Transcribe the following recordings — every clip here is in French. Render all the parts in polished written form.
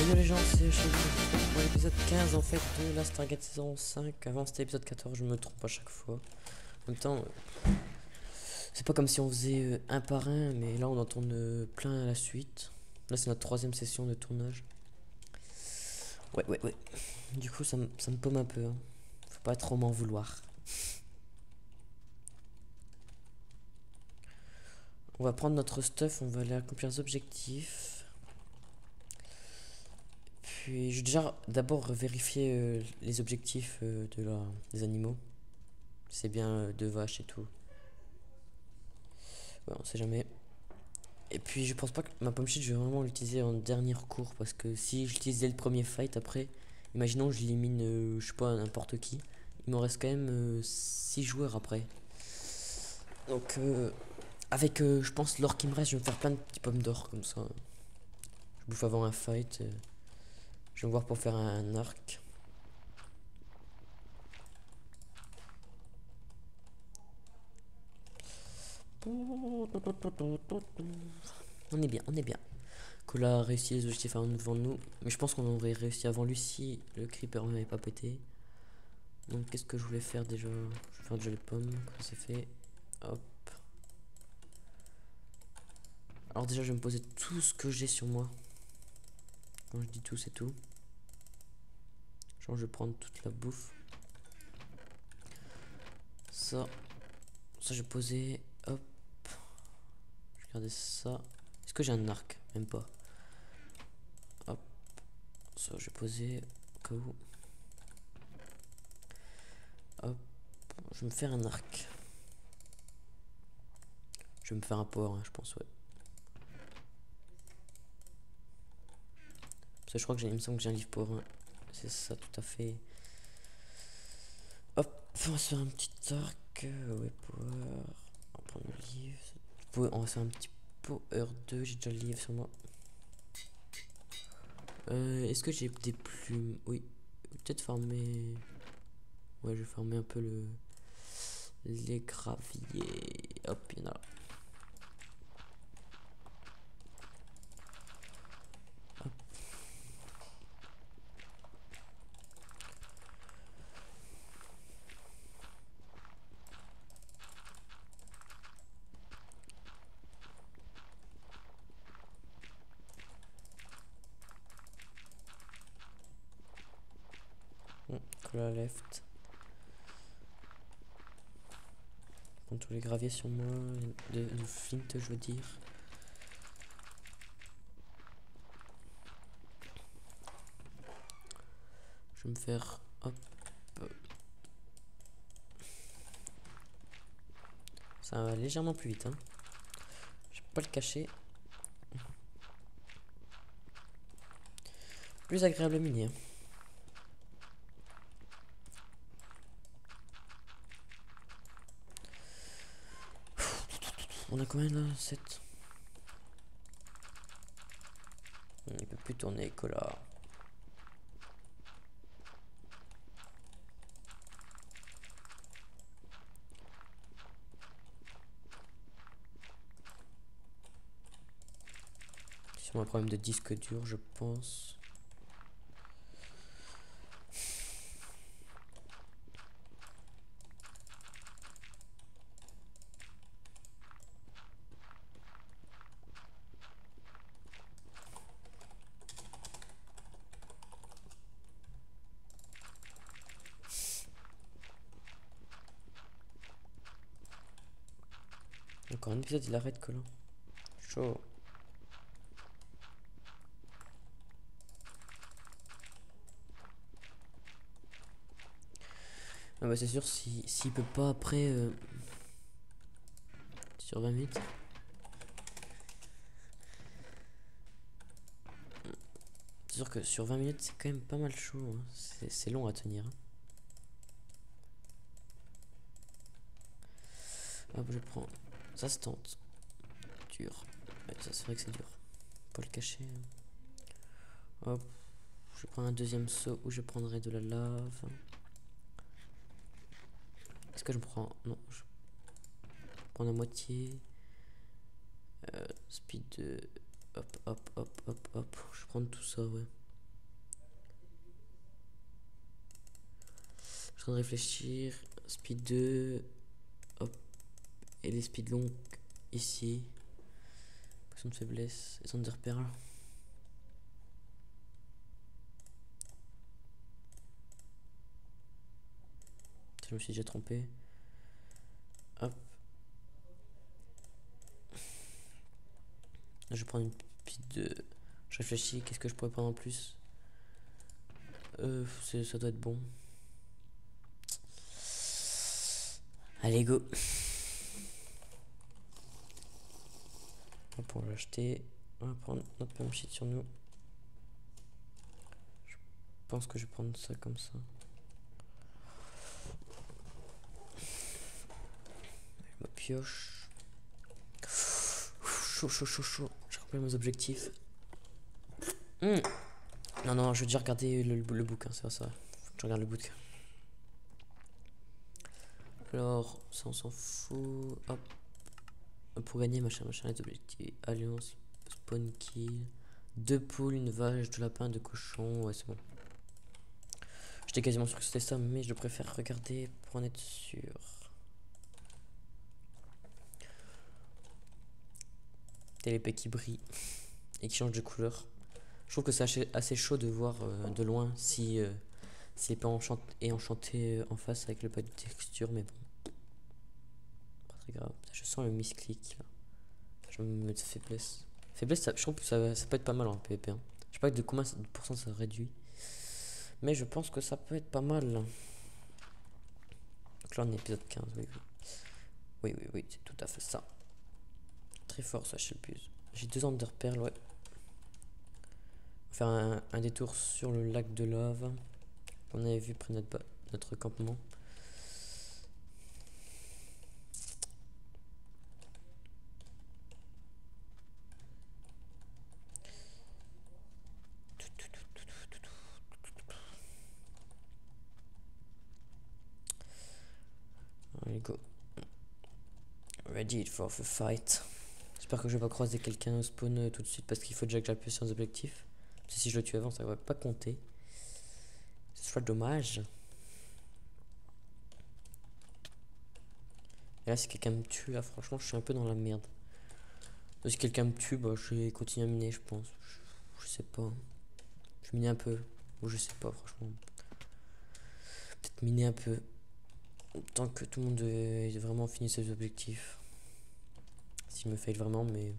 Salut les gens, c'est Chef pour l'épisode 15 en fait de la Stargate saison 5. Avant c'était l'épisode 14, je me trompe à chaque fois. En même temps, c'est pas comme si on faisait un par un, mais là on en tourne plein à la suite. Là c'est notre troisième session de tournage. Ouais. Du coup ça me paume un peu, hein. Faut pas trop m'en vouloir. On va prendre notre stuff, on va aller accomplir les objectifs. Puis je vais déjà d'abord vérifier les objectifs des animaux. C'est bien de vaches et tout. Ouais, on sait jamais. Et puis je pense pas que ma pomme shit je vais vraiment l'utiliser en dernier recours parce que si j'utilisais le premier fight après, imaginons que j'élimine je sais pas n'importe qui, il m'en reste quand même 6 joueurs après. Donc avec je pense l'or qui me reste, je vais me faire plein de petits pommes d'or comme ça. Je bouffe avant un fight. Je vais me voir pour faire un arc. On est bien, on est bien. Cola a réussi les objectifs devant nous. Mais je pense qu'on aurait réussi avant lui si le creeper m'avait pas pété. Donc qu'est-ce que je voulais faire déjà? Je vais faire déjà les pommes, comme c'est fait. Hop. Alors déjà je vais me poser tout ce que j'ai sur moi. Quand je dis tout, c'est tout. Genre je vais prendre toute la bouffe. Ça je vais poser. Hop. Je vais garder ça. Est-ce que j'ai un arc? Même pas. Hop. Ça je vais poser au cas où. Hop. Je vais me faire un arc. Je vais me faire un power, hein, je pense, ouais. Parce que je crois que il me semble que j'ai un livre power 1. C'est ça, tout à fait. Hop, on va se faire un petit arc. Ouais, power. On va prendre le livre. On va faire un petit power 2. J'ai déjà le livre sur moi. Est-ce que j'ai des plumes? Oui. Peut-être farmer. Ouais, je vais farmer un peu les graviers. Hop, il y en a là. Cola left. Prends tous les graviers sur moi. De flint, je veux dire. Je vais me faire. Hop. Ça va légèrement plus vite, hein. Je vais pas le cacher. Plus agréable à miner. On a combien là? 7. Il peut plus tourner, Cola. C'est un problème de disque dur, je pense. Encore un épisode, il arrête, Cola. Chaud. Ah bah c'est sûr, s'il peut pas après sur 20 minutes. C'est sûr que sur 20 minutes c'est quand même pas mal chaud, hein. C'est long à tenir, hein. Hop, je prends. Ça se tente. Dur. Ouais, ça c'est vrai que c'est dur. Pas le cacher, hein. Hop. Je prends un deuxième saut où je prendrai de la lave. Est-ce que je prends? Non, je prends la moitié. Speed de. Hop. Je prends tout ça, ouais. train de réfléchir. Speed 2. Hop. Et les speed longs ici. Potion de faiblesse. Et Thunder Pearl. Je me suis déjà trompé. Hop. Je vais prendre une speed 2. Je réfléchis. Qu'est-ce que je pourrais prendre en plus? Ça doit être bon. Allez, go. Pour l'acheter, on va prendre notre pump sheet sur nous. Je pense que je vais prendre ça comme ça. Ma pioche. Chaud, chaud, chaud, chaud. J'ai rempli mes objectifs. Non, non, je veux déjà regarder le bouquin, c'est ça. Faut que je regarde le bouquin. Alors, ça on s'en fout. Hop. Pour gagner, machin, les objectifs. Alliance, spawn kill. 2 poules, une vache, 2 lapins, 2 cochons. Ouais, c'est bon. J'étais quasiment sûr que c'était ça, mais je préfère regarder pour en être sûr. T'as l'épée qui brille et qui change de couleur. Je trouve que c'est assez chaud de voir de loin si l'épée est enchantée en face avec le pas de texture, mais bon. Pas très grave. Je sens le misclick là. Je vais me mettre faiblesse. Faiblesse, je trouve que ça peut être pas mal en PvP. Hein. Je sais pas de combien de pourcents ça réduit. Mais je pense que ça peut être pas mal. Donc là on est épisode 15, oui. Oui, c'est tout à fait ça. Très fort ça, je sais le plus. J'ai 2 Thunder Pearl, ouais. On va faire un détour sur le lac de lave. On avait vu près de notre campement. Allez, go. Ready for the fight. J'espère que je vais pas croiser quelqu'un au spawn tout de suite parce qu'il faut déjà que j'appuie sur les objectifs. Parce que si je le tue avant, ça va pas compter. Ce serait dommage. Et là, si quelqu'un me tue, là, franchement, je suis un peu dans la merde. Donc, si quelqu'un me tue, bah, je vais continuer à miner, je pense. Je sais pas. Je vais miner un peu. Ou je sais pas, franchement. Peut-être miner un peu. Tant que tout le monde ait vraiment fini ses objectifs. S'il me fail vraiment, mais.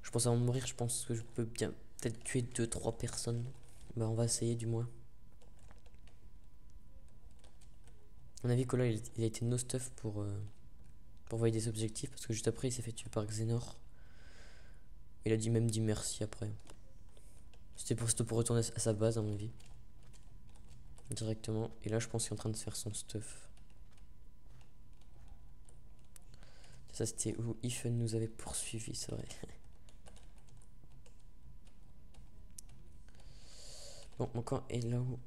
Je pense avant de mourir, je pense que je peux bien peut-être tuer 2-3 personnes. Bah, on va essayer du moins. À mon avis, Kola, il a été no stuff pour envoyer des objectifs parce que juste après, il s'est fait tuer par Xenor. Il a même dit merci après. C'était pour retourner à sa base, à mon avis. Directement. Et là, je pense qu'il est en train de faire son stuff. Ça, c'était où Ethan nous avait poursuivi, c'est vrai. Bon, mon camp est là-haut.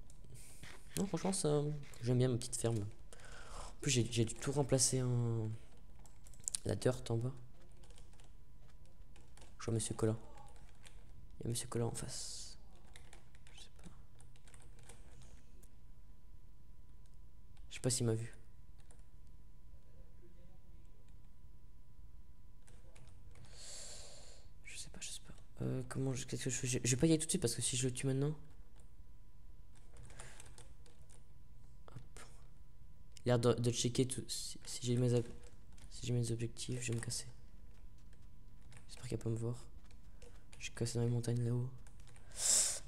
Non, franchement, ça. J'aime bien ma petite ferme. En plus, j'ai dû tout remplacer en. La dirt en bas. Je vois Monsieur Colin. Il y a Monsieur Colin en face. Je sais pas. Je sais pas s'il m'a vu. Je sais pas. Qu'est-ce que je fais? Je vais pas y aller tout de suite parce que si je le tue maintenant. Hop. Il a l'air de checker tout. Si j'ai mes objectifs, je vais me casser. J'espère qu'il va pas me voir. Je suis cassé dans les montagnes là-haut.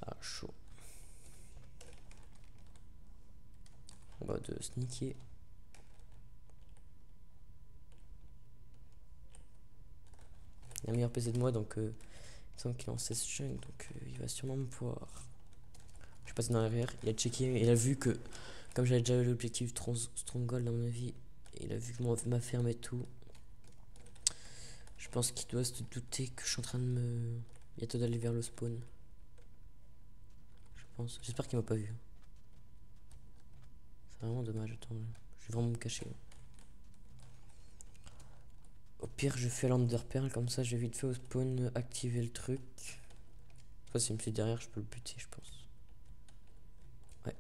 Ah, chaud. On va de sneaker. Il a un meilleur PC de moi, donc il semble qu'il est en 16 chunk, donc il va sûrement me voir. Je suis passé dans l'arrière, il a checké, il a vu que, comme j'avais déjà eu l'objectif Stronghold dans ma vie, il a vu que ma ferme et tout. Je pense qu'il doit se douter que je suis en train de me. Bientôt d'aller vers le spawn. Je pense. J'espère qu'il m'a pas vu. C'est vraiment dommage. Attends, je vais vraiment me cacher. Au pire, je fais l'Enderpearl, comme ça, je vais vite fait au spawn activer le truc. Soit s'il me suit derrière, je peux le buter, je pense. Ouais.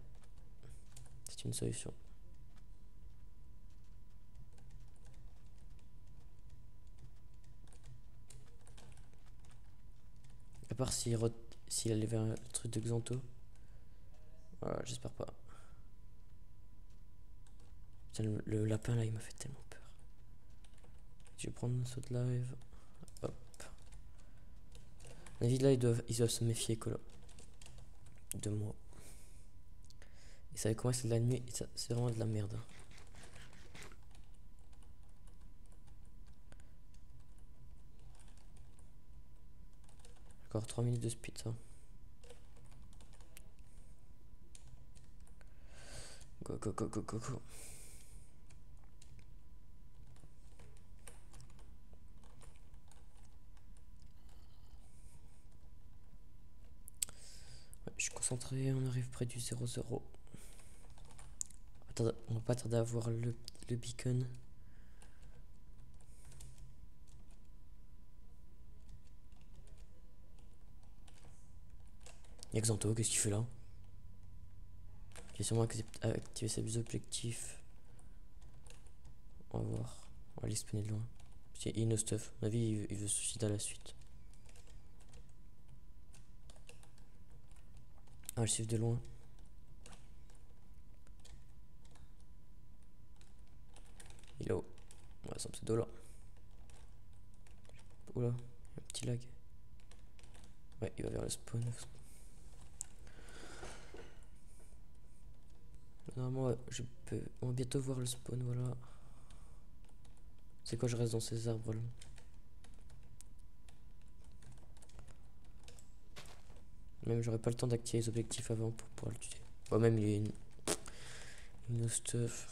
C'est une solution. À part s'il allait vers le truc de Xanto. Voilà, j'espère pas. Putain, le lapin là, il m'a fait tellement peur. Je vais prendre un saut de live. Hop. La vie là, ils doivent se méfier, Colo. De moi. Et ça comment c'est de la nuit, c'est vraiment de la merde. Encore 3 minutes de speed, ça. Go, go, go, go, go, go. Ouais, je suis concentré, on arrive près du 0-0. On va pas tarder à voir le beacon. Y'a Xanto, qu'est-ce qu'il fait là? Il a sûrement activé ses objectifs. On va voir. On va aller spawner de loin. C'est Inno Stuff. À mon avis, il veut se suicider à la suite. Ah, le suivre de loin. Il est haut. Ouais, son pseudo là. Oula, un petit lag. Ouais, il va vers le spawn. Normalement, ouais, on va bientôt voir le spawn, voilà. C'est quoi, je reste dans ces arbres là. Même j'aurais pas le temps d'activer les objectifs avant pour pouvoir le tuer. Bon, même il est une stuff.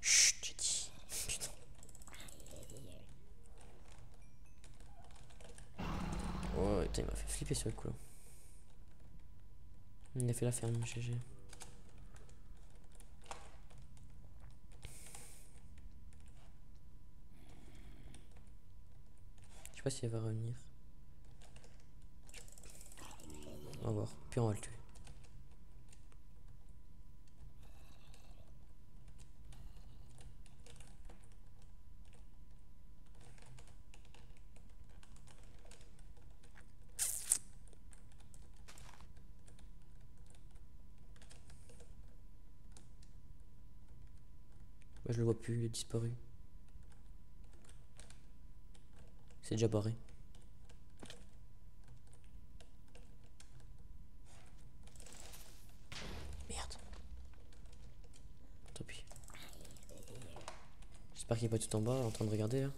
Chut, j'ai dit. Putain. Oh, putain, il m'a fait flipper sur le coup là. Il a fait la ferme, GG. Je sais pas si elle va revenir. On va voir. Puis on va le tuer. Moi, je le vois plus, il a disparu. C'est déjà barré. Merde. Tant pis. J'espère qu'il est pas tout en bas en train de regarder. Hein.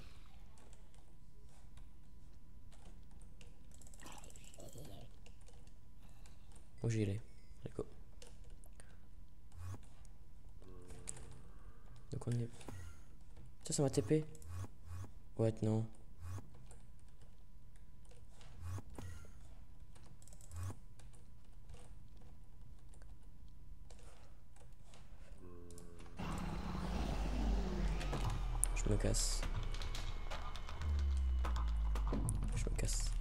Oh, j'y allais. D'accord. Donc on est. Ça m'a TP. Ouais, non. Je me casse. Je me casse.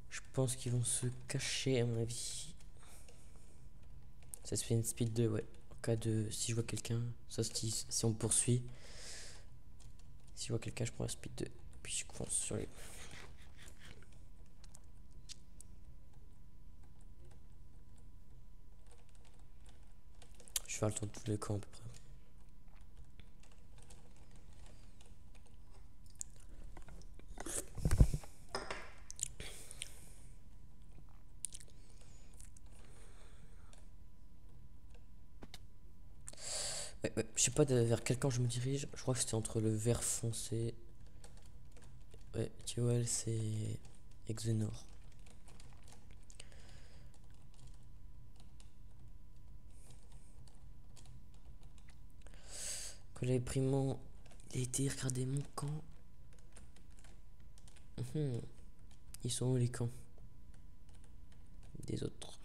Je pense qu'ils vont se cacher à mon avis. Ça se fait une speed 2, ouais. En cas de. Si je vois quelqu'un, ça se dit, si on me poursuit. Si je vois quelqu'un, je prends la speed 2. Puis je fonce sur les. Je vais faire le tour de tous les camps à peu près. Ouais, je sais pas vers quel camp je me dirige. Je crois que c'était entre le vert foncé. Ouais, tu vois, c'est Exenor. Quand j'avais pris mon... Il a été regardé mon camp. Ils sont où les camps des autres?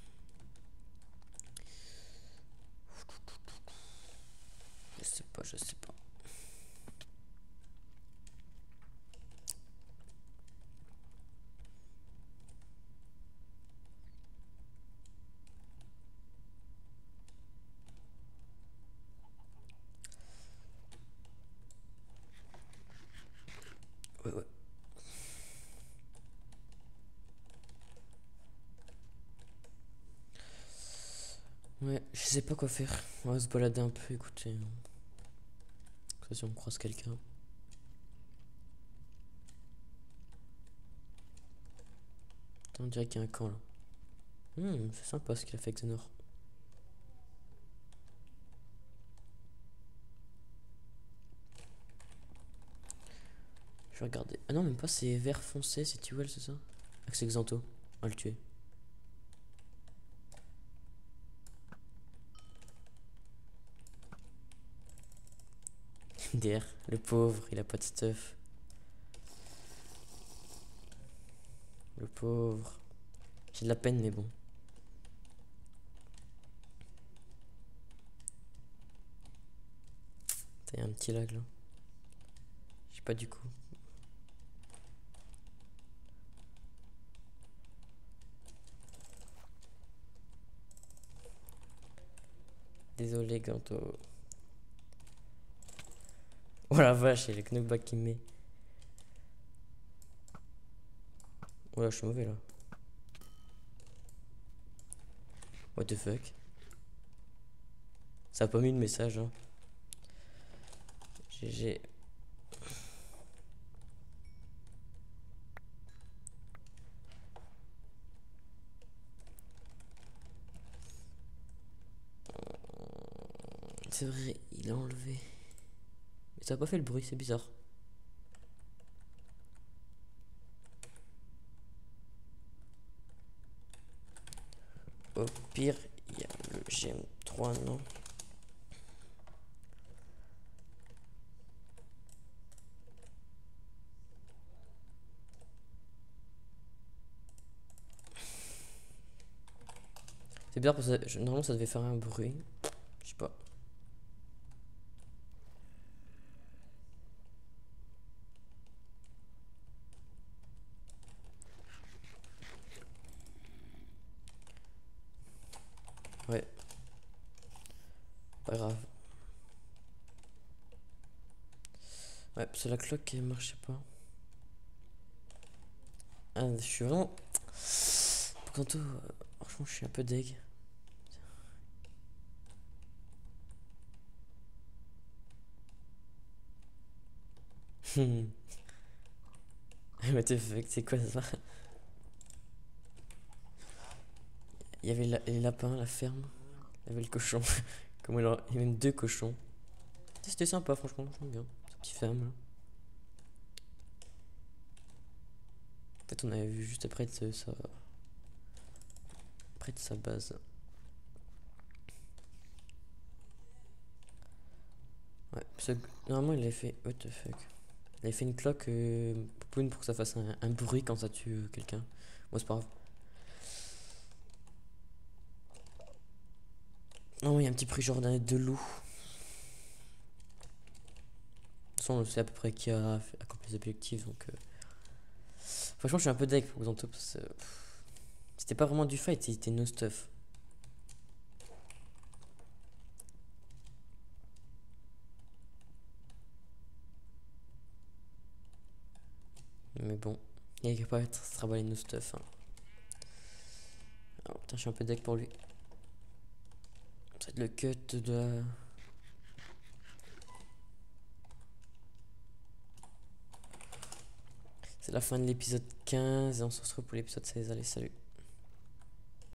Je sais pas, je sais pas. Ouais, ouais. Ouais, je sais pas quoi faire. On va se balader un peu, écoutez. Ça, si on croise quelqu'un. On dirait qu'il y a un camp là. C'est sympa ce qu'il a fait avec Xenor. Je vais regarder. Ah non, même pas, c'est vert foncé, c'est Tuel, c'est ça? Ah, c'est Xanto. On va le tuer. DR, le pauvre, il a pas de stuff. Le pauvre. J'ai de la peine, mais bon. Il y a un petit lag là. Je sais pas du coup. Désolé, Ganto. Oh la vache, il y a le knockback qui me met. Oh là, je suis mauvais là. What the fuck? Ça a pas mis de message, hein. GG. C'est vrai, il a enlevé. Mais ça a pas fait le bruit, c'est bizarre. Au pire, il y a le GM3, non? C'est bizarre parce que normalement ça devait faire un bruit. Je sais pas. Ouais, pas grave. Ouais, c'est la cloque qui marchait pas. Ah, je suis vraiment. Quant franchement, je suis un peu deg. What the fuck, c'est quoi ça? Il y avait les lapins, la ferme. Il y avait le cochon. Comment il y avait même deux cochons. C'était sympa, franchement, j'aime bien. Cette petite ferme là. En fait, on avait vu juste après près de sa base. Ouais, normalement, il avait fait. What the fuck? Il avait fait une cloque pour que ça fasse un bruit quand ça tue quelqu'un. Moi, c'est pas grave. Non, il y a un petit bruit genre de loup. De toute façon, on sait à peu près qui a accompli les objectifs, donc. Franchement, je suis un peu deg pour Xanto parce que c'était pas vraiment du fight, c'était no stuff. Mais bon, il n'y a pas à se travailler no stuff. Hein. Alors, putain, je suis un peu deg pour lui. Ça va être le cut de la... C'est la fin de l'épisode 15 et on se retrouve pour l'épisode 16. Allez, salut.